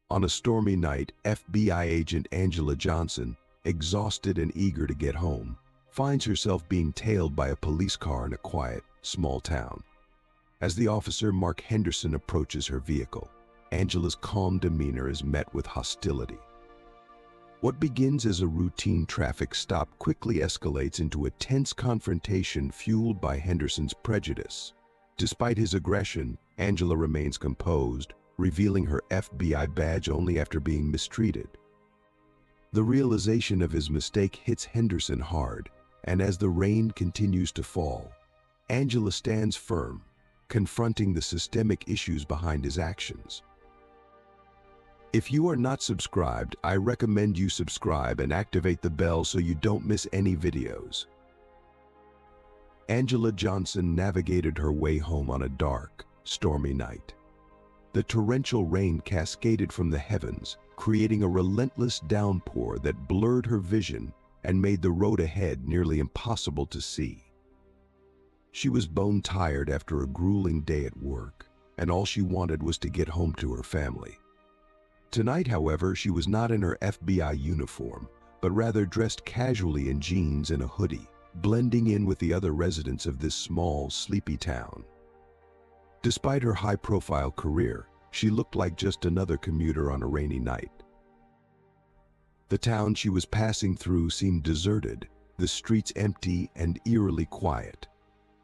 On a stormy night, FBI agent Angela Johnson, exhausted and eager to get home, finds herself being tailed by a police car in a quiet, small town. As the officer Mark Henderson approaches her vehicle, Angela's calm demeanor is met with hostility. What begins as a routine traffic stop quickly escalates into a tense confrontation fueled by Henderson's prejudice. Despite his aggression, Angela remains composed, revealing her FBI badge only after being mistreated. The realization of his mistake hits Henderson hard, and as the rain continues to fall, Angela stands firm, confronting the systemic issues behind his actions. If you are not subscribed, I recommend you subscribe and activate the bell so you don't miss any videos. Angela Johnson navigated her way home on a dark, stormy night. The torrential rain cascaded from the heavens, creating a relentless downpour that blurred her vision and made the road ahead nearly impossible to see. She was bone-tired after a grueling day at work, and all she wanted was to get home to her family. Tonight, however, she was not in her FBI uniform, but rather dressed casually in jeans and a hoodie, blending in with the other residents of this small, sleepy town. Despite her high-profile career, she looked like just another commuter on a rainy night. The town she was passing through seemed deserted, the streets empty and eerily quiet.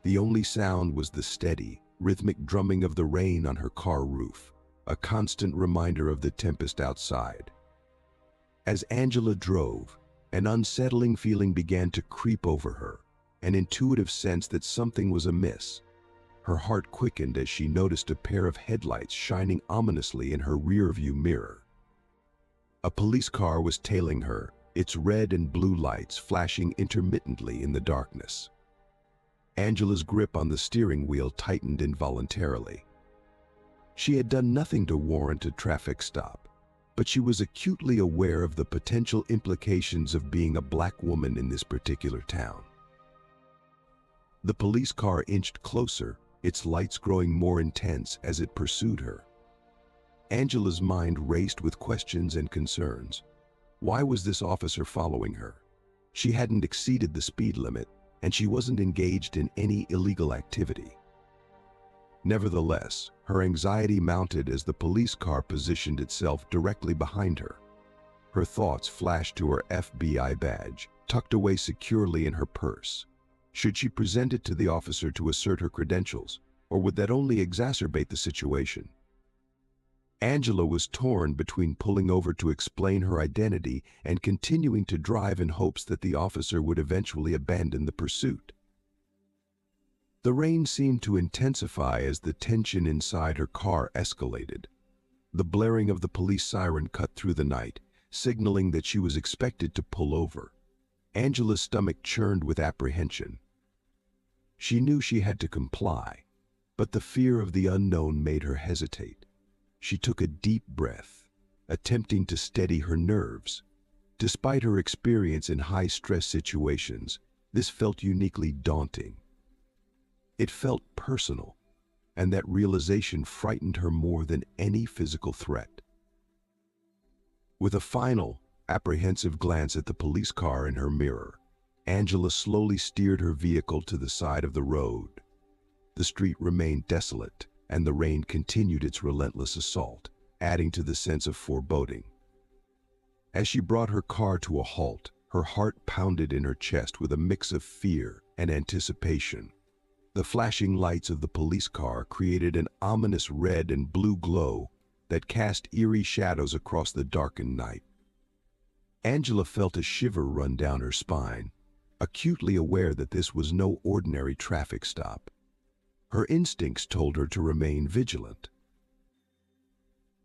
The only sound was the steady, rhythmic drumming of the rain on her car roof, a constant reminder of the tempest outside. As Angela drove, an unsettling feeling began to creep over her, an intuitive sense that something was amiss. Her heart quickened as she noticed a pair of headlights shining ominously in her rearview mirror. A police car was tailing her, its red and blue lights flashing intermittently in the darkness. Angela's grip on the steering wheel tightened involuntarily. She had done nothing to warrant a traffic stop, but she was acutely aware of the potential implications of being a black woman in this particular town. The police car inched closer, its lights growing more intense as it pursued her. Angela's mind raced with questions and concerns. Why was this officer following her? She hadn't exceeded the speed limit, and she wasn't engaged in any illegal activity. Nevertheless, her anxiety mounted as the police car positioned itself directly behind her. Her thoughts flashed to her FBI badge, tucked away securely in her purse. Should she present it to the officer to assert her credentials, or would that only exacerbate the situation? Angela was torn between pulling over to explain her identity and continuing to drive in hopes that the officer would eventually abandon the pursuit. The rain seemed to intensify as the tension inside her car escalated. The blaring of the police siren cut through the night, signaling that she was expected to pull over. Angela's stomach churned with apprehension. She knew she had to comply, but the fear of the unknown made her hesitate. She took a deep breath, attempting to steady her nerves. Despite her experience in high-stress situations, this felt uniquely daunting. It felt personal, and that realization frightened her more than any physical threat. With a final, apprehensive glance at the police car in her mirror, Angela slowly steered her vehicle to the side of the road. The street remained desolate, and the rain continued its relentless assault, adding to the sense of foreboding. As she brought her car to a halt, her heart pounded in her chest with a mix of fear and anticipation. The flashing lights of the police car created an ominous red and blue glow that cast eerie shadows across the darkened night. Angela felt a shiver run down her spine, acutely aware that this was no ordinary traffic stop. Her instincts told her to remain vigilant.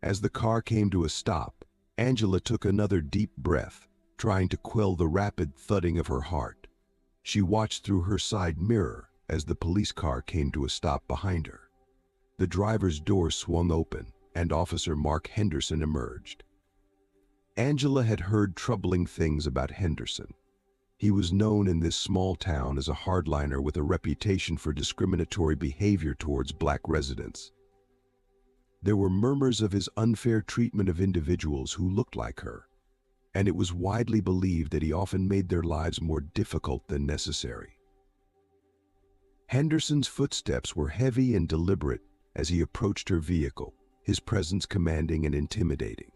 As the car came to a stop, Angela took another deep breath, trying to quell the rapid thudding of her heart. She watched through her side mirror as the police car came to a stop behind her. The driver's door swung open, and Officer Mark Henderson emerged. Angela had heard troubling things about Henderson. He was known in this small town as a hardliner with a reputation for discriminatory behavior towards black residents. There were murmurs of his unfair treatment of individuals who looked like her, and it was widely believed that he often made their lives more difficult than necessary. Henderson's footsteps were heavy and deliberate as he approached her vehicle, his presence commanding and intimidating.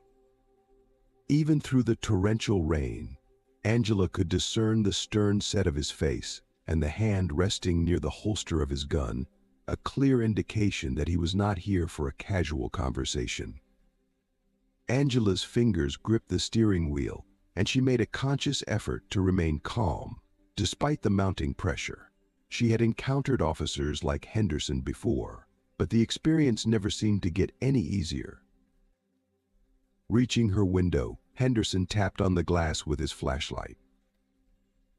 Even through the torrential rain, Angela could discern the stern set of his face and the hand resting near the holster of his gun, a clear indication that he was not here for a casual conversation. Angela's fingers gripped the steering wheel, and she made a conscious effort to remain calm, despite the mounting pressure. She had encountered officers like Henderson before, but the experience never seemed to get any easier. Reaching her window, Henderson tapped on the glass with his flashlight.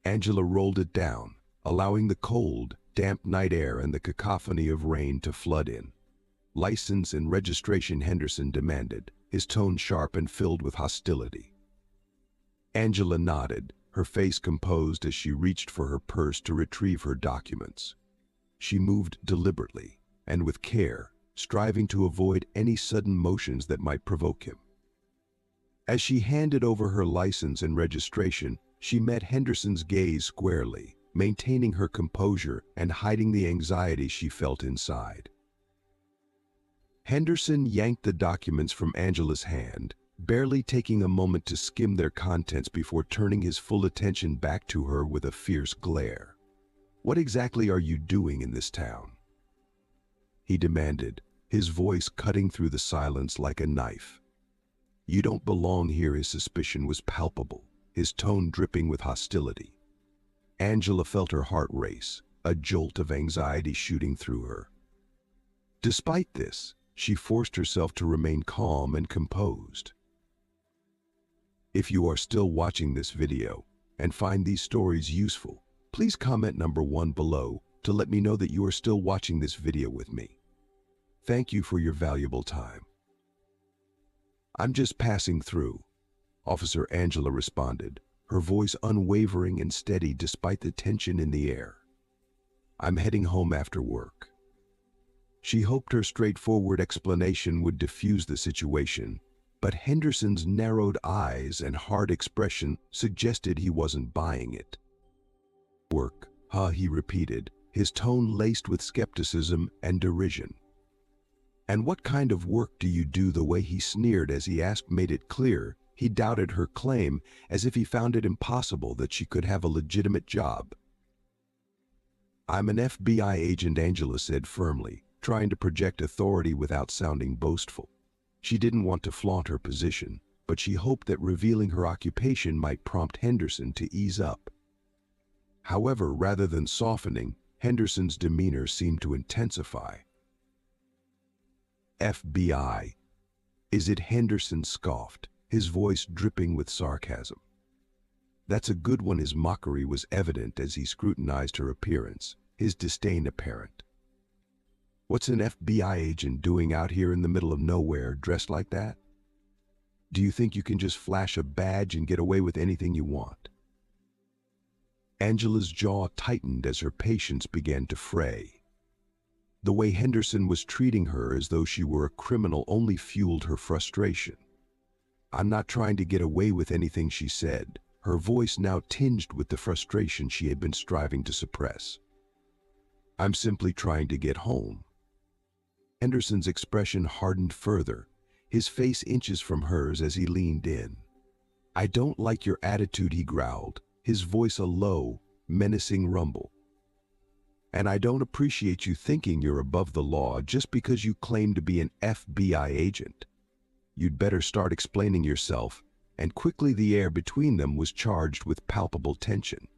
Angela rolled it down, allowing the cold, damp night air and the cacophony of rain to flood in. "License and registration," Henderson demanded, his tone sharp and filled with hostility. Angela nodded, her face composed as she reached for her purse to retrieve her documents. She moved deliberately and with care, striving to avoid any sudden motions that might provoke him. As she handed over her license and registration, she met Henderson's gaze squarely, maintaining her composure and hiding the anxiety she felt inside. Henderson yanked the documents from Angela's hand, barely taking a moment to skim their contents before turning his full attention back to her with a fierce glare. "What exactly are you doing in this town?" he demanded, his voice cutting through the silence like a knife. "You don't belong here." His suspicion was palpable, his tone dripping with hostility. Angela felt her heart race, a jolt of anxiety shooting through her. Despite this, she forced herself to remain calm and composed. If you are still watching this video and find these stories useful, please comment number 1 below to let me know that you are still watching this video with me. Thank you for your valuable time. "I'm just passing through," Officer Angela responded, her voice unwavering and steady despite the tension in the air. "I'm heading home after work." She hoped her straightforward explanation would diffuse the situation, but Henderson's narrowed eyes and hard expression suggested he wasn't buying it. "Work, huh?" he repeated, his tone laced with skepticism and derision. "And what kind of work do you do?" The way he sneered as he asked made it clear he doubted her claim, as if he found it impossible that she could have a legitimate job. "I'm an FBI agent," Angela said firmly, trying to project authority without sounding boastful. She didn't want to flaunt her position, but she hoped that revealing her occupation might prompt Henderson to ease up. However, rather than softening, Henderson's demeanor seemed to intensify. "FBI, is it?" Henderson scoffed, his voice dripping with sarcasm. "That's a good one." His mockery was evident as he scrutinized her appearance, his disdain apparent. "What's an FBI agent doing out here in the middle of nowhere, dressed like that? Do you think you can just flash a badge and get away with anything you want?" Angela's jaw tightened as her patience began to fray. The way Henderson was treating her as though she were a criminal only fueled her frustration. "I'm not trying to get away with anything," she said, her voice now tinged with the frustration she had been striving to suppress. "I'm simply trying to get home." Henderson's expression hardened further, his face inches from hers as he leaned in. "I don't like your attitude," he growled, his voice a low, menacing rumble. "And I don't appreciate you thinking you're above the law just because you claim to be an FBI agent. You'd better start explaining yourself," and quickly the air between them was charged with palpable tension.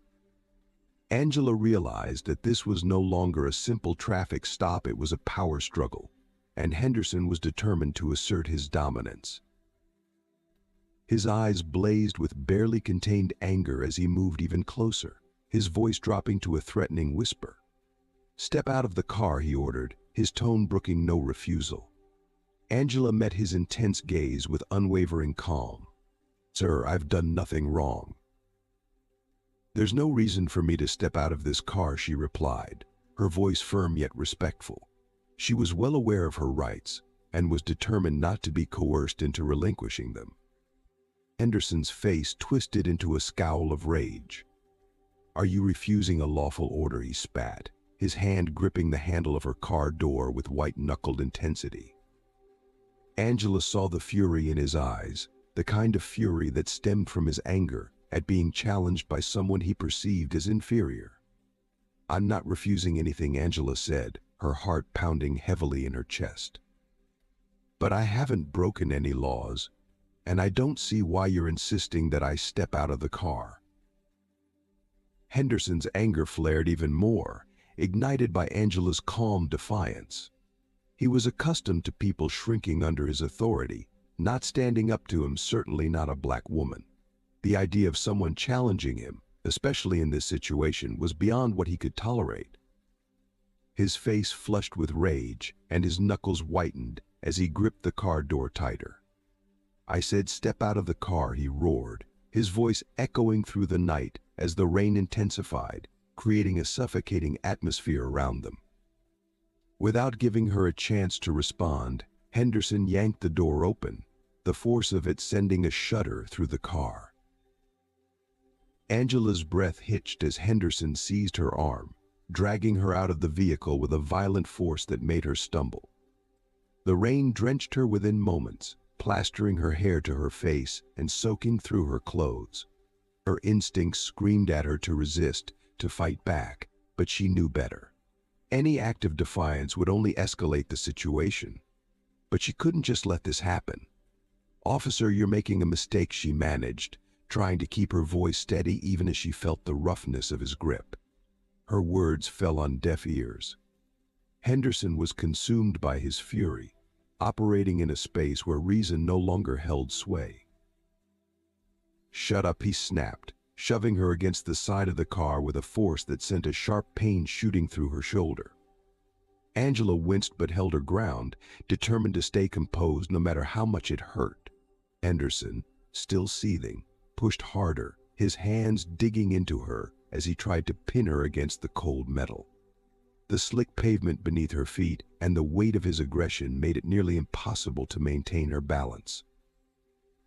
Angela realized that this was no longer a simple traffic stop, it was a power struggle, and Henderson was determined to assert his dominance. His eyes blazed with barely contained anger as he moved even closer, his voice dropping to a threatening whisper. "Step out of the car," he ordered, his tone brooking no refusal. Angela met his intense gaze with unwavering calm. "Sir, I've done nothing wrong." "There's no reason for me to step out of this car," she replied, her voice firm yet respectful. She was well aware of her rights, and was determined not to be coerced into relinquishing them. Henderson's face twisted into a scowl of rage. "Are you refusing a lawful order?" he spat, his hand gripping the handle of her car door with white-knuckled intensity. Angela saw the fury in his eyes, the kind of fury that stemmed from his anger at being challenged by someone he perceived as inferior. "I'm not refusing anything," Angela said, her heart pounding heavily in her chest. "But I haven't broken any laws, and I don't see why you're insisting that I step out of the car." Henderson's anger flared even more, ignited by Angela's calm defiance. He was accustomed to people shrinking under his authority, not standing up to him, certainly not a black woman. The idea of someone challenging him, especially in this situation, was beyond what he could tolerate. His face flushed with rage, and his knuckles whitened as he gripped the car door tighter. "I said step out of the car," he roared, his voice echoing through the night as the rain intensified, creating a suffocating atmosphere around them. Without giving her a chance to respond, Henderson yanked the door open, the force of it sending a shudder through the car. Angela's breath hitched as Henderson seized her arm, dragging her out of the vehicle with a violent force that made her stumble. The rain drenched her within moments, plastering her hair to her face and soaking through her clothes. Her instincts screamed at her to resist, to fight back, but she knew better. Any act of defiance would only escalate the situation. But she couldn't just let this happen. "Officer, you're making a mistake," she managed, trying to keep her voice steady even as she felt the roughness of his grip. Her words fell on deaf ears. Henderson was consumed by his fury, operating in a space where reason no longer held sway. "Shut up," he snapped, shoving her against the side of the car with a force that sent a sharp pain shooting through her shoulder. Angela winced but held her ground, determined to stay composed no matter how much it hurt. Henderson, still seething, pushed harder, his hands digging into her as he tried to pin her against the cold metal. The slick pavement beneath her feet and the weight of his aggression made it nearly impossible to maintain her balance.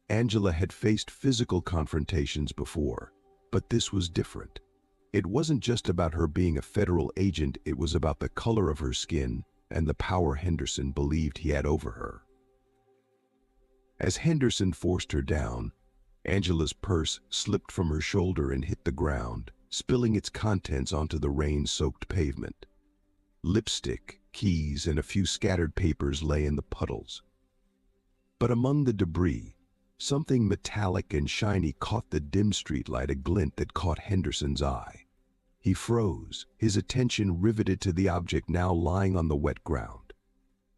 Angela had faced physical confrontations before, but this was different. It wasn't just about her being a federal agent, it was about the color of her skin and the power Henderson believed he had over her. As Henderson forced her down, Angela's purse slipped from her shoulder and hit the ground, spilling its contents onto the rain-soaked pavement. Lipstick, keys, and a few scattered papers lay in the puddles. But among the debris, something metallic and shiny caught the dim streetlight, a glint that caught Henderson's eye. He froze, his attention riveted to the object now lying on the wet ground.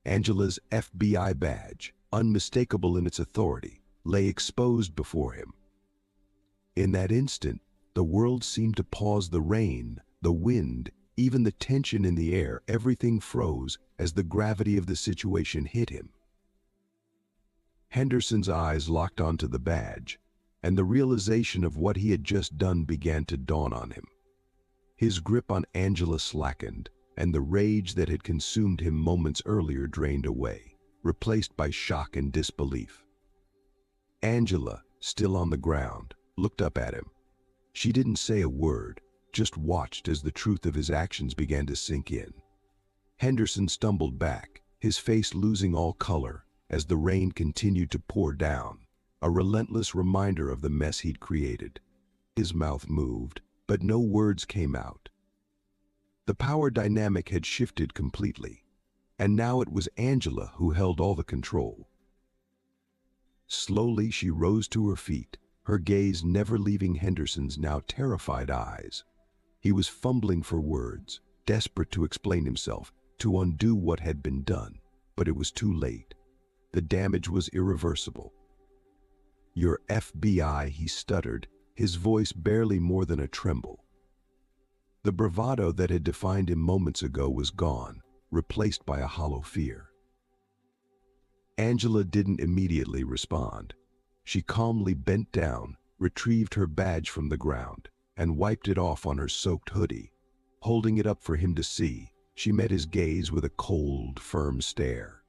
Angela's FBI badge, unmistakable in its authority, lay exposed before him. In that instant, the world seemed to pause. The rain, the wind, even the tension in the air, everything froze as the gravity of the situation hit him. Henderson's eyes locked onto the badge, and the realization of what he had just done began to dawn on him. His grip on Angela slackened, and the rage that had consumed him moments earlier drained away, replaced by shock and disbelief. Angela, still on the ground, looked up at him. She didn't say a word, just watched as the truth of his actions began to sink in. Henderson stumbled back, his face losing all color as the rain continued to pour down, a relentless reminder of the mess he'd created. His mouth moved, but no words came out. The power dynamic had shifted completely, and now it was Angela who held all the control. Slowly she rose to her feet, her gaze never leaving Henderson's now terrified eyes. He was fumbling for words, desperate to explain himself, to undo what had been done, but it was too late. The damage was irreversible. "Your FBI," he stuttered, his voice barely more than a tremble. The bravado that had defined him moments ago was gone, replaced by a hollow fear. Angela didn't immediately respond. She calmly bent down, retrieved her badge from the ground, and wiped it off on her soaked hoodie. Holding it up for him to see, she met his gaze with a cold, firm stare.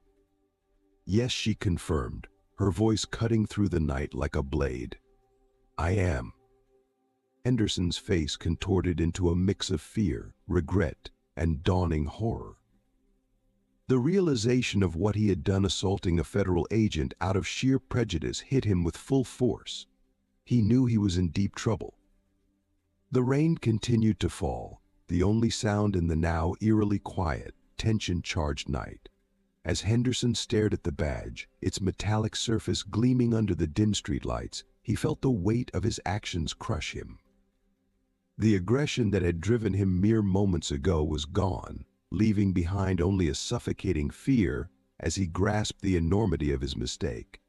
Yes, she confirmed, her voice cutting through the night like a blade. I am. Henderson's face contorted into a mix of fear, regret, and dawning horror. The realization of what he had done assaulting a federal agent out of sheer prejudice hit him with full force. He knew he was in deep trouble. The rain continued to fall, the only sound in the now eerily quiet, tension-charged night. As Henderson stared at the badge, its metallic surface gleaming under the dim streetlights, he felt the weight of his actions crush him. The aggression that had driven him mere moments ago was gone, leaving behind only a suffocating fear as he grasped the enormity of his mistake.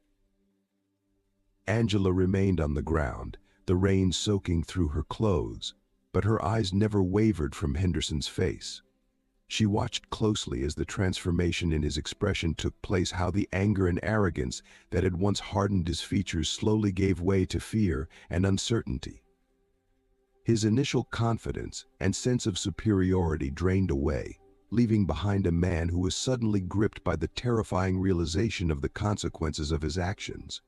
Angela remained on the ground, the rain soaking through her clothes, but her eyes never wavered from Henderson's face. She watched closely as the transformation in his expression took place, how the anger and arrogance that had once hardened his features slowly gave way to fear and uncertainty. His initial confidence and sense of superiority drained away, leaving behind a man who was suddenly gripped by the terrifying realization of the consequences of his actions.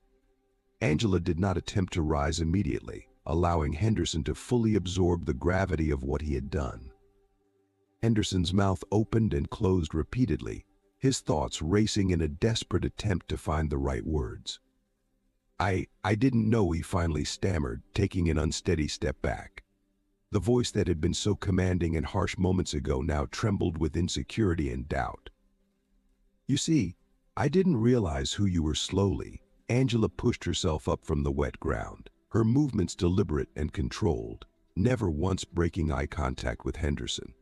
Angela did not attempt to rise immediately, allowing Henderson to fully absorb the gravity of what he had done. Henderson's mouth opened and closed repeatedly, his thoughts racing in a desperate attempt to find the right words. I didn't know," he finally stammered, taking an unsteady step back. The voice that had been so commanding and harsh moments ago now trembled with insecurity and doubt. "You see, I didn't realize who you were." Slowly, Angela pushed herself up from the wet ground, her movements deliberate and controlled, never once breaking eye contact with Henderson.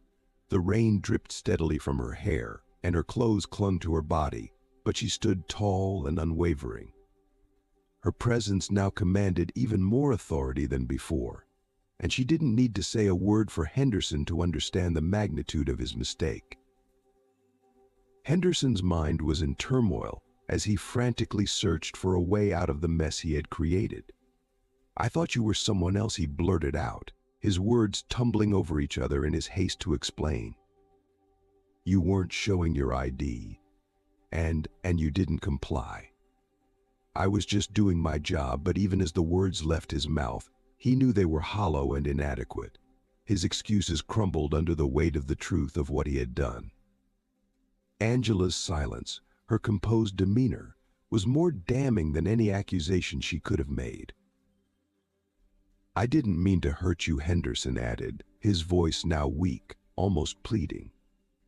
The rain dripped steadily from her hair, and her clothes clung to her body, but she stood tall and unwavering. Her presence now commanded even more authority than before, and she didn't need to say a word for Henderson to understand the magnitude of his mistake. Henderson's mind was in turmoil as he frantically searched for a way out of the mess he had created. "I thought you were someone else," he blurted out, his words tumbling over each other in his haste to explain. "You weren't showing your ID, and you didn't comply. I was just doing my job." But even as the words left his mouth, he knew they were hollow and inadequate. His excuses crumbled under the weight of the truth of what he had done. Angela's silence, her composed demeanor, was more damning than any accusation she could have made. "I didn't mean to hurt you," Henderson added, his voice now weak, almost pleading.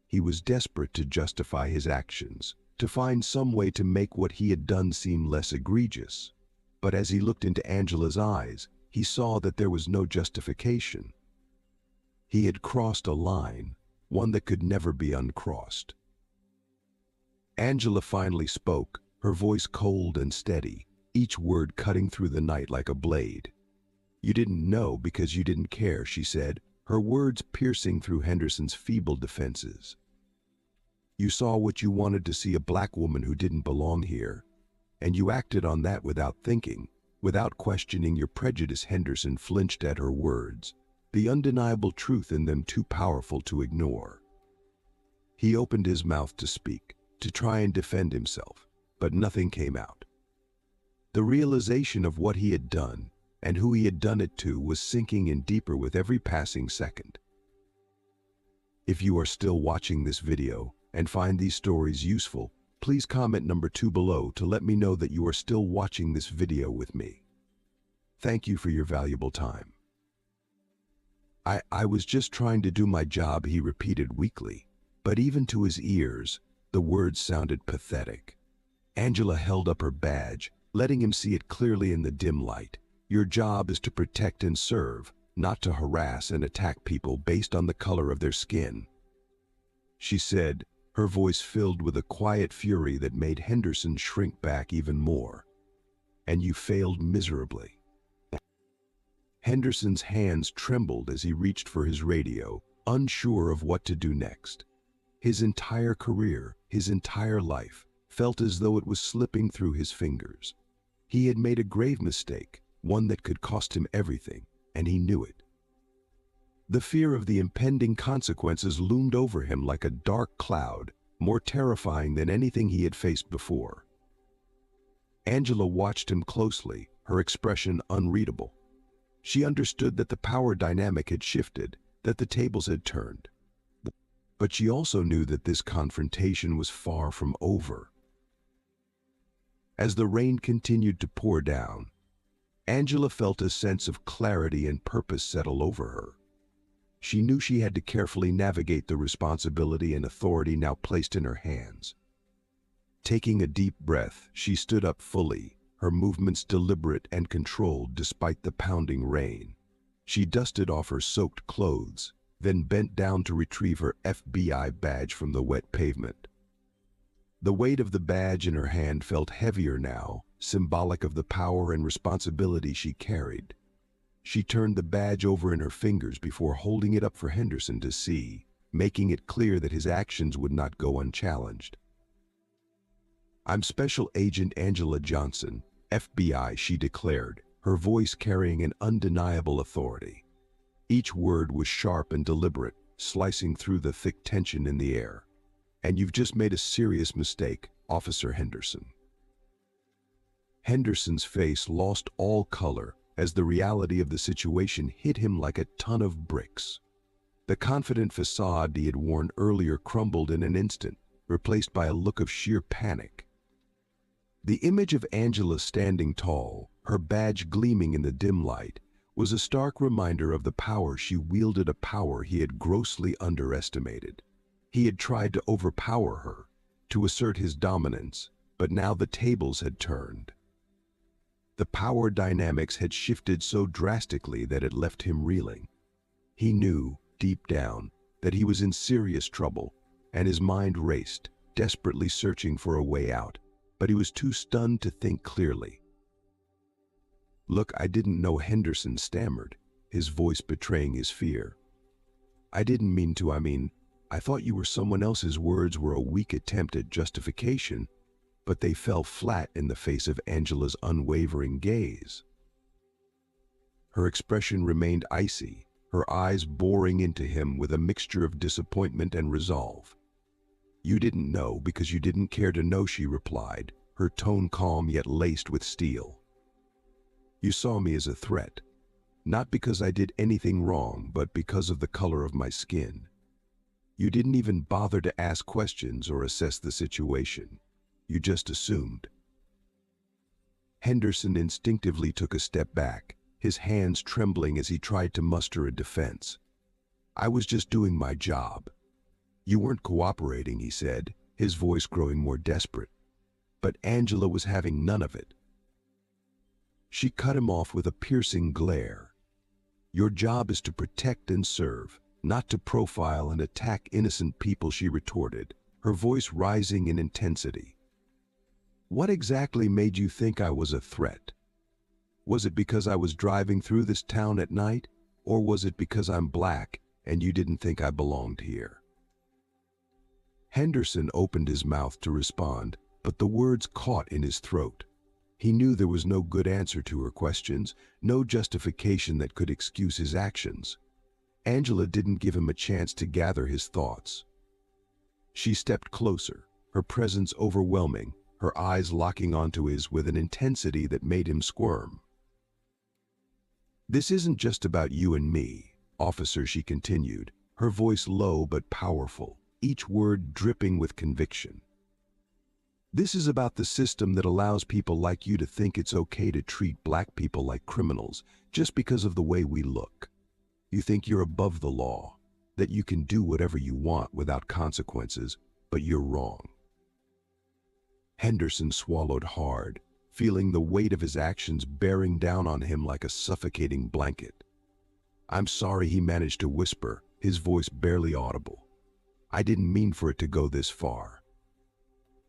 He was desperate to justify his actions, to find some way to make what he had done seem less egregious. But as he looked into Angela's eyes, he saw that there was no justification. He had crossed a line, one that could never be uncrossed. Angela finally spoke, her voice cold and steady, each word cutting through the night like a blade. "You didn't know because you didn't care," she said, her words piercing through Henderson's feeble defenses. "You saw what you wanted to see, a black woman who didn't belong here, and you acted on that without thinking, without questioning your prejudice." Henderson flinched at her words, the undeniable truth in them too powerful to ignore. He opened his mouth to speak, to try and defend himself, but nothing came out. The realization of what he had done and who he had done it to was sinking in deeper with every passing second. If you are still watching this video and find these stories useful, please comment number 2 below to let me know that you are still watching this video with me. Thank you for your valuable time. I was just trying to do my job," he repeated weakly, but even to his ears, the words sounded pathetic. Angela held up her badge, letting him see it clearly in the dim light. "Your job is to protect and serve, not to harass and attack people based on the color of their skin," she said, her voice filled with a quiet fury that made Henderson shrink back even more. "And you failed miserably." Henderson's hands trembled as he reached for his radio, unsure of what to do next. His entire career, his entire life, felt as though it was slipping through his fingers. He had made a grave mistake, one that could cost him everything, and he knew it. The fear of the impending consequences loomed over him like a dark cloud, more terrifying than anything he had faced before. Angela watched him closely, her expression unreadable. She understood that the power dynamic had shifted, that the tables had turned. But she also knew that this confrontation was far from over. As the rain continued to pour down, Angela felt a sense of clarity and purpose settle over her. She knew she had to carefully navigate the responsibility and authority now placed in her hands. Taking a deep breath, she stood up fully, her movements deliberate and controlled despite the pounding rain. She dusted off her soaked clothes, then bent down to retrieve her FBI badge from the wet pavement. The weight of the badge in her hand felt heavier now, symbolic of the power and responsibility she carried. She turned the badge over in her fingers before holding it up for Henderson to see, making it clear that his actions would not go unchallenged. "I'm Special Agent Angela Johnson, FBI," she declared, her voice carrying an undeniable authority. Each word was sharp and deliberate, slicing through the thick tension in the air. "And you've just made a serious mistake, Officer Henderson." Henderson's face lost all color as the reality of the situation hit him like a ton of bricks. The confident facade he had worn earlier crumbled in an instant, replaced by a look of sheer panic. The image of Angela standing tall, her badge gleaming in the dim light, was a stark reminder of the power she wielded, a power he had grossly underestimated. He had tried to overpower her, to assert his dominance, but now the tables had turned. The power dynamics had shifted so drastically that it left him reeling. He knew, deep down, that he was in serious trouble, and his mind raced, desperately searching for a way out, but he was too stunned to think clearly. "Look, I didn't know," Henderson stammered, his voice betraying his fear. "I didn't mean to, I thought you were someone else." His words were a weak attempt at justification, but they fell flat in the face of Angela's unwavering gaze. Her expression remained icy, her eyes boring into him with a mixture of disappointment and resolve. "You didn't know because you didn't care to know," she replied, her tone calm yet laced with steel. "You saw me as a threat, not because I did anything wrong, but because of the color of my skin. You didn't even bother to ask questions or assess the situation. You just assumed." Henderson instinctively took a step back, his hands trembling as he tried to muster a defense. "I was just doing my job." "You weren't cooperating," he said, his voice growing more desperate. But Angela was having none of it. She cut him off with a piercing glare. "Your job is to protect and serve, not to profile and attack innocent people," she retorted, her voice rising in intensity. "What exactly made you think I was a threat? Was it because I was driving through this town at night, or was it because I'm black and you didn't think I belonged here?" Henderson opened his mouth to respond, but the words caught in his throat. He knew there was no good answer to her questions, no justification that could excuse his actions. Angela didn't give him a chance to gather his thoughts. She stepped closer, her presence overwhelming, her eyes locking onto his with an intensity that made him squirm. "This isn't just about you and me, officer," she continued, her voice low but powerful, each word dripping with conviction. "This is about the system that allows people like you to think it's okay to treat black people like criminals just because of the way we look. You think you're above the law, that you can do whatever you want without consequences, but you're wrong." Henderson swallowed hard, feeling the weight of his actions bearing down on him like a suffocating blanket. "I'm sorry," he managed to whisper, his voice barely audible. "I didn't mean for it to go this far."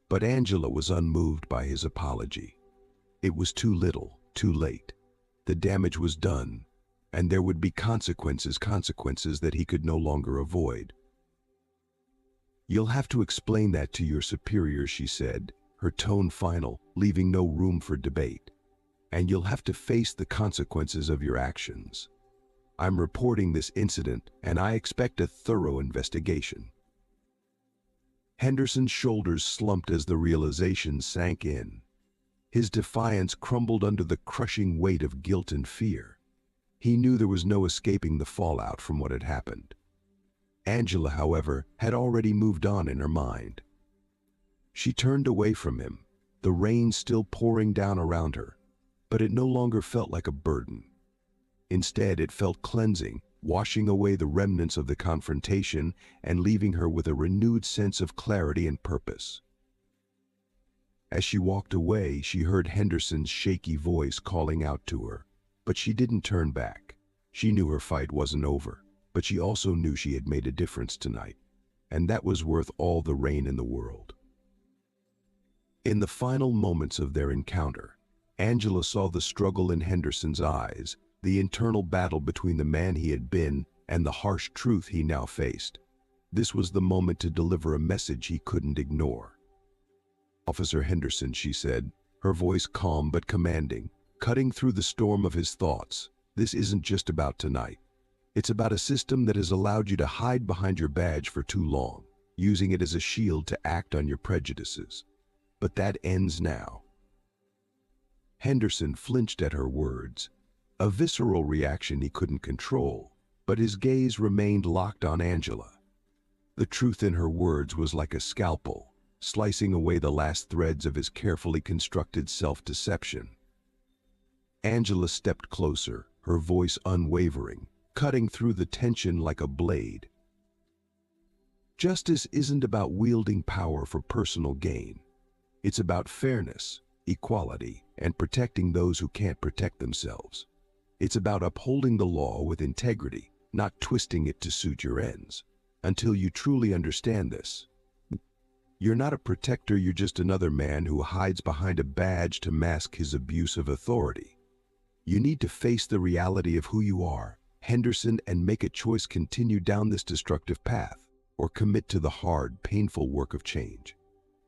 But Angela was unmoved by his apology. It was too little, too late. The damage was done, and there would be consequences that he could no longer avoid. "You'll have to explain that to your superiors," she said, her tone final, leaving no room for debate. "And you'll have to face the consequences of your actions. I'm reporting this incident, and I expect a thorough investigation." Henderson's shoulders slumped as the realization sank in. His defiance crumbled under the crushing weight of guilt and fear. He knew there was no escaping the fallout from what had happened. Angela, however, had already moved on in her mind. She turned away from him, the rain still pouring down around her, but it no longer felt like a burden. Instead, it felt cleansing, washing away the remnants of the confrontation and leaving her with a renewed sense of clarity and purpose. As she walked away, she heard Henderson's shaky voice calling out to her, but she didn't turn back. She knew her fight wasn't over, but she also knew she had made a difference tonight, and that was worth all the rain in the world. In the final moments of their encounter, Angela saw the struggle in Henderson's eyes, the internal battle between the man he had been and the harsh truth he now faced. This was the moment to deliver a message he couldn't ignore. "Officer Henderson," she said, her voice calm but commanding, cutting through the storm of his thoughts, "this isn't just about tonight. It's about a system that has allowed you to hide behind your badge for too long, using it as a shield to act on your prejudices. But that ends now." Henderson flinched at her words, a visceral reaction he couldn't control, but his gaze remained locked on Angela. The truth in her words was like a scalpel, slicing away the last threads of his carefully constructed self-deception. Angela stepped closer, her voice unwavering, cutting through the tension like a blade. "Justice isn't about wielding power for personal gain. It's about fairness, equality, and protecting those who can't protect themselves. It's about upholding the law with integrity, not twisting it to suit your ends. Until you truly understand this, you're not a protector, you're just another man who hides behind a badge to mask his abuse of authority. You need to face the reality of who you are, Henderson, and make a choice: continue down this destructive path, or commit to the hard, painful work of change.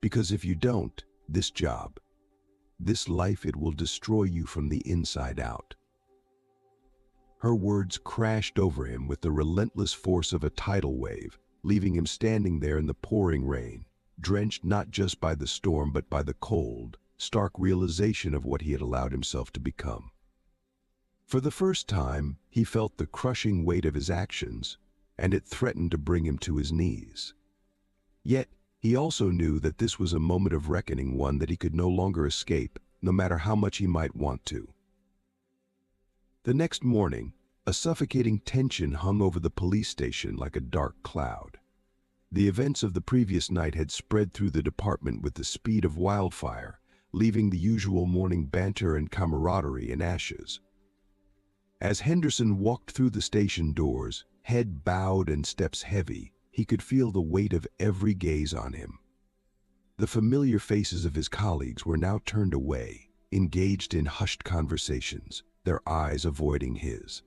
Because if you don't, this job, this life, it will destroy you from the inside out." Her words crashed over him with the relentless force of a tidal wave, leaving him standing there in the pouring rain, drenched not just by the storm but by the cold, stark realization of what he had allowed himself to become. For the first time, he felt the crushing weight of his actions, and it threatened to bring him to his knees. Yet, he also knew that this was a moment of reckoning, one that he could no longer escape, no matter how much he might want to. The next morning, a suffocating tension hung over the police station like a dark cloud. The events of the previous night had spread through the department with the speed of wildfire, leaving the usual morning banter and camaraderie in ashes. As Henderson walked through the station doors, head bowed and steps heavy, he could feel the weight of every gaze on him. The familiar faces of his colleagues were now turned away, engaged in hushed conversations, their eyes avoiding his.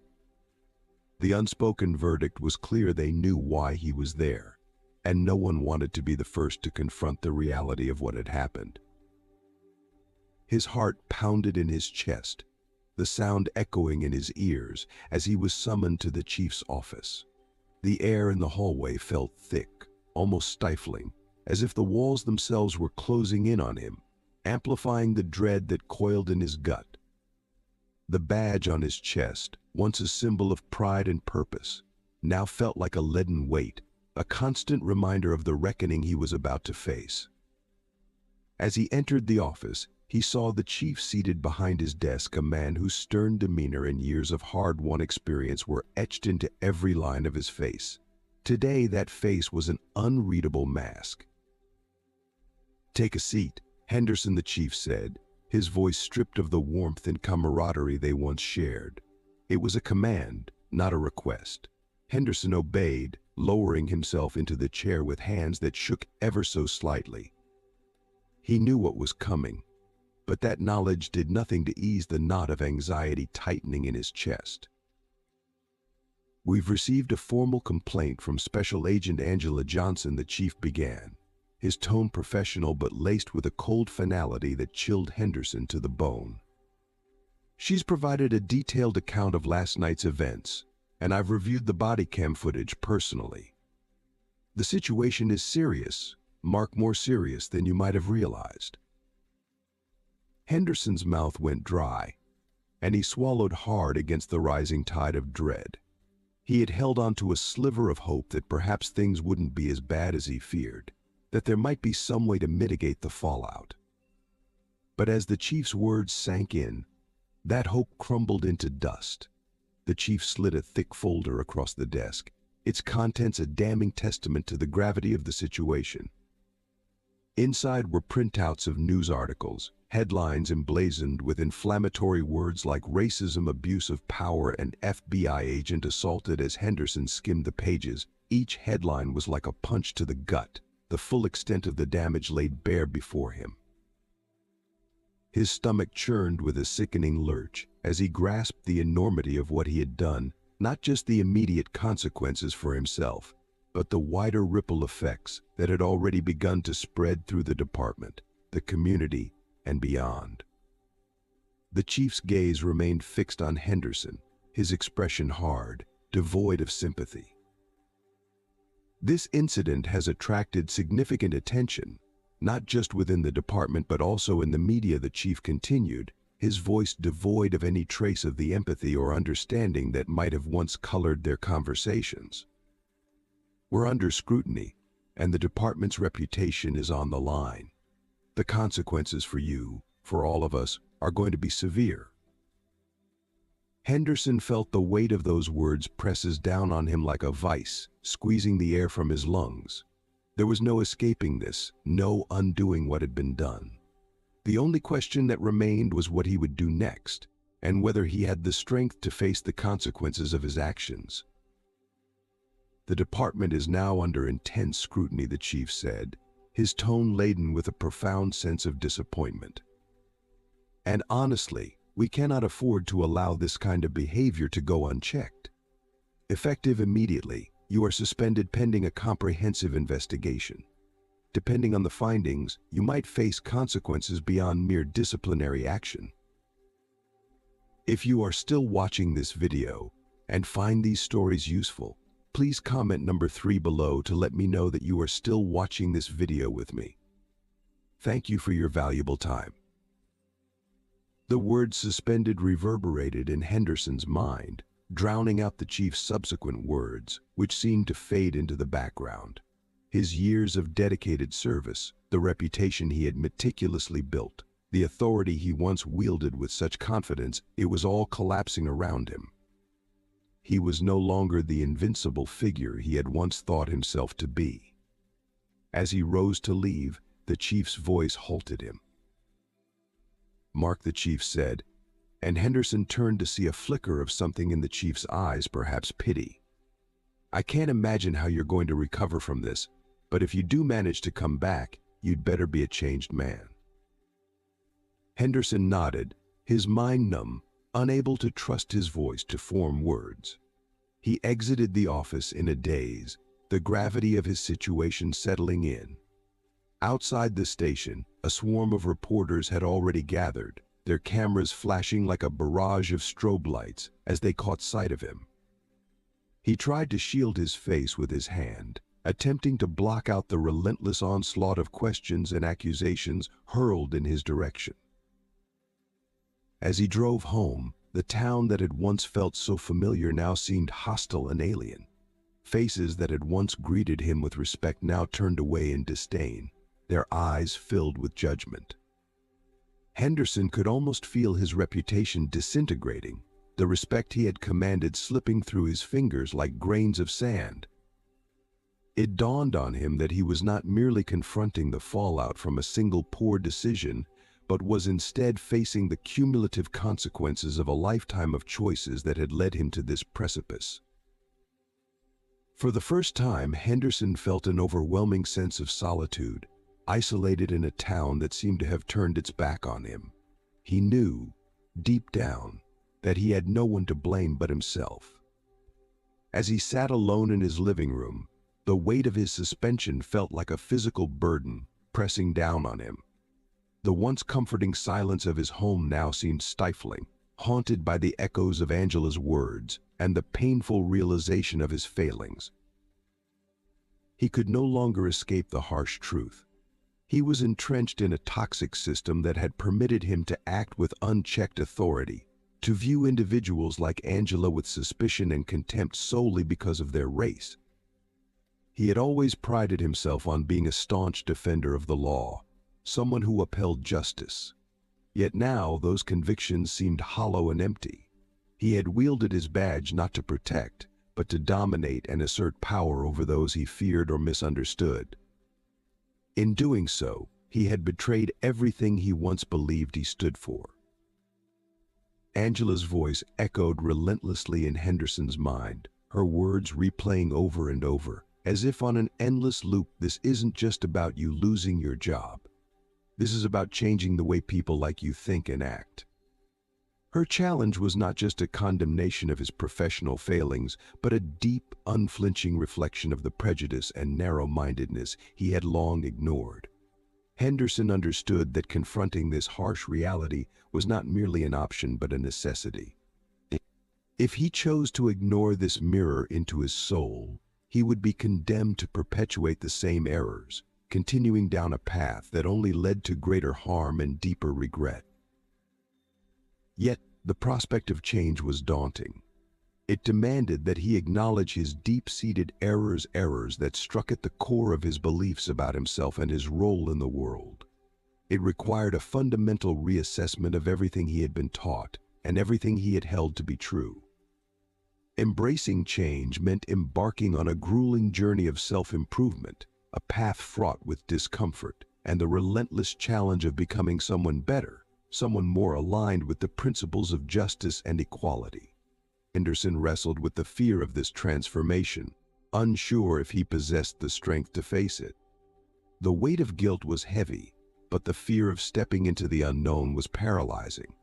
The unspoken verdict was clear: they knew why he was there, and no one wanted to be the first to confront the reality of what had happened. His heart pounded in his chest, the sound echoing in his ears as he was summoned to the chief's office. The air in the hallway felt thick, almost stifling, as if the walls themselves were closing in on him, amplifying the dread that coiled in his gut. The badge on his chest, once a symbol of pride and purpose, now felt like a leaden weight, a constant reminder of the reckoning he was about to face. As he entered the office, he saw the chief seated behind his desk, a man whose stern demeanor and years of hard-won experience were etched into every line of his face. Today, that face was an unreadable mask. "Take a seat," Henderson the chief said, his voice stripped of the warmth and camaraderie they once shared. It was a command, not a request. Henderson obeyed, lowering himself into the chair with hands that shook ever so slightly. He knew what was coming, but that knowledge did nothing to ease the knot of anxiety tightening in his chest. "We've received a formal complaint from Special Agent Angela Johnson," the chief began, his tone professional but laced with a cold finality that chilled Henderson to the bone. "She's provided a detailed account of last night's events, and I've reviewed the body cam footage personally. The situation is serious, Mark, more serious than you might have realized." Henderson's mouth went dry, and he swallowed hard against the rising tide of dread. He had held on to a sliver of hope that perhaps things wouldn't be as bad as he feared, that there might be some way to mitigate the fallout. But as the chief's words sank in, that hope crumbled into dust. The chief slid a thick folder across the desk, its contents a damning testament to the gravity of the situation. Inside were printouts of news articles, headlines emblazoned with inflammatory words like racism, abuse of power, and FBI agent assaulted. As Henderson skimmed the pages, each headline was like a punch to the gut, the full extent of the damage laid bare before him. His stomach churned with a sickening lurch as he grasped the enormity of what he had done, not just the immediate consequences for himself, but the wider ripple effects that had already begun to spread through the department, the community, and beyond. The chief's gaze remained fixed on Henderson, his expression hard, devoid of sympathy. This incident has attracted significant attention, not just within the department but also in the media, the chief continued, his voice devoid of any trace of the empathy or understanding that might have once colored their conversations. We're under scrutiny, and the department's reputation is on the line. The consequences for you, for all of us, are going to be severe. Henderson felt the weight of those words presses down on him like a vice, squeezing the air from his lungs. There was no escaping this, no undoing what had been done. The only question that remained was what he would do next, and whether he had the strength to face the consequences of his actions. The department is now under intense scrutiny, the chief said, his tone laden with a profound sense of disappointment. And honestly, we cannot afford to allow this kind of behavior to go unchecked. Effective immediately, you are suspended pending a comprehensive investigation. Depending on the findings, you might face consequences beyond mere disciplinary action. If you are still watching this video and find these stories useful, please comment number 3 below to let me know that you are still watching this video with me. Thank you for your valuable time. The word suspended reverberated in Henderson's mind, drowning out the chief's subsequent words, which seemed to fade into the background. His years of dedicated service, the reputation he had meticulously built, the authority he once wielded with such confidence, it was all collapsing around him. He was no longer the invincible figure he had once thought himself to be. As he rose to leave, the chief's voice halted him. "Mark," the chief said, and Henderson turned to see a flicker of something in the chief's eyes, perhaps pity. "I can't imagine how you're going to recover from this, but if you do manage to come back, you'd better be a changed man." Henderson nodded, his mind numb, unable to trust his voice to form words. He exited the office in a daze, the gravity of his situation settling in. Outside the station, a swarm of reporters had already gathered, their cameras flashing like a barrage of strobe lights as they caught sight of him. He tried to shield his face with his hand, attempting to block out the relentless onslaught of questions and accusations hurled in his direction. As he drove home, the town that had once felt so familiar now seemed hostile and alien. Faces that had once greeted him with respect now turned away in disdain, their eyes filled with judgment. Henderson could almost feel his reputation disintegrating, the respect he had commanded slipping through his fingers like grains of sand. It dawned on him that he was not merely confronting the fallout from a single poor decision, but was instead facing the cumulative consequences of a lifetime of choices that had led him to this precipice. For the first time, Henderson felt an overwhelming sense of solitude, isolated in a town that seemed to have turned its back on him. He knew, deep down, that he had no one to blame but himself. As he sat alone in his living room, the weight of his suspension felt like a physical burden pressing down on him. The once comforting silence of his home now seemed stifling, haunted by the echoes of Angela's words and the painful realization of his failings. He could no longer escape the harsh truth. He was entrenched in a toxic system that had permitted him to act with unchecked authority, to view individuals like Angela with suspicion and contempt solely because of their race. He had always prided himself on being a staunch defender of the law, someone who upheld justice. Yet now those convictions seemed hollow and empty. He had wielded his badge not to protect, but to dominate and assert power over those he feared or misunderstood. In doing so, he had betrayed everything he once believed he stood for. Angela's voice echoed relentlessly in Henderson's mind, her words replaying over and over, as if on an endless loop. This isn't just about you losing your job. This is about changing the way people like you think and act. Her challenge was not just a condemnation of his professional failings, but a deep, unflinching reflection of the prejudice and narrow-mindedness he had long ignored. Henderson understood that confronting this harsh reality was not merely an option but a necessity. If he chose to ignore this mirror into his soul, he would be condemned to perpetuate the same errors, continuing down a path that only led to greater harm and deeper regret. Yet, the prospect of change was daunting. It demanded that he acknowledge his deep-seated errors that struck at the core of his beliefs about himself and his role in the world. It required a fundamental reassessment of everything he had been taught and everything he had held to be true. Embracing change meant embarking on a grueling journey of self-improvement, a path fraught with discomfort and the relentless challenge of becoming someone better, someone more aligned with the principles of justice and equality. Henderson wrestled with the fear of this transformation, unsure if he possessed the strength to face it. The weight of guilt was heavy, but the fear of stepping into the unknown was paralyzing.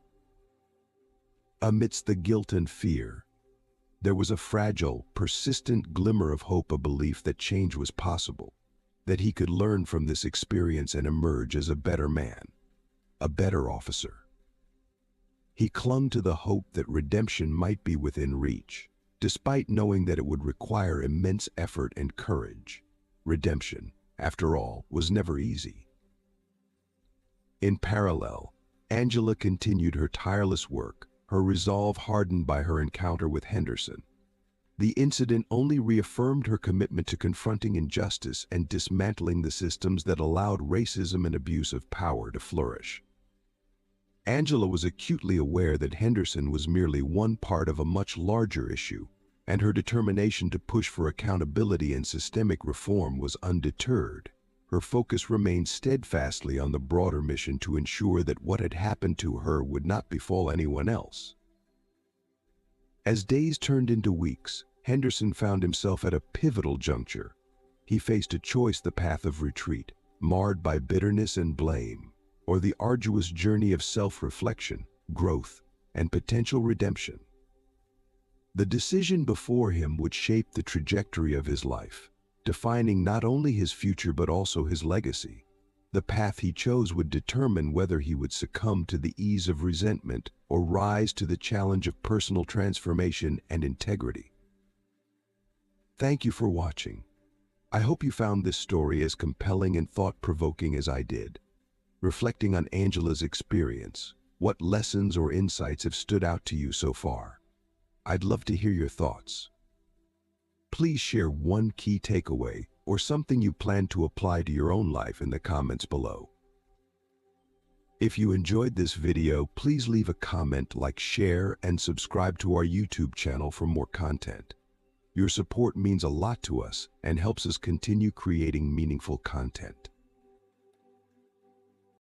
Amidst the guilt and fear, there was a fragile, persistent glimmer of hope, a belief that change was possible, that he could learn from this experience and emerge as a better man, a better officer. He clung to the hope that redemption might be within reach, despite knowing that it would require immense effort and courage. Redemption, after all, was never easy. In parallel, Angela continued her tireless work, her resolve hardened by her encounter with Henderson. The incident only reaffirmed her commitment to confronting injustice and dismantling the systems that allowed racism and abuse of power to flourish. Angela was acutely aware that Henderson was merely one part of a much larger issue, and her determination to push for accountability and systemic reform was undeterred. Her focus remained steadfastly on the broader mission to ensure that what had happened to her would not befall anyone else. As days turned into weeks, Henderson found himself at a pivotal juncture. He faced a choice: the path of retreat, marred by bitterness and blame, or the arduous journey of self-reflection, growth, and potential redemption. The decision before him would shape the trajectory of his life, defining not only his future but also his legacy. The path he chose would determine whether he would succumb to the ease of resentment or rise to the challenge of personal transformation and integrity. Thank you for watching. I hope you found this story as compelling and thought-provoking as I did. Reflecting on Angela's experience, what lessons or insights have stood out to you so far? I'd love to hear your thoughts. Please share one key takeaway or something you plan to apply to your own life in the comments below. If you enjoyed this video, please leave a comment, share, and subscribe to our YouTube channel for more content. Your support means a lot to us and helps us continue creating meaningful content.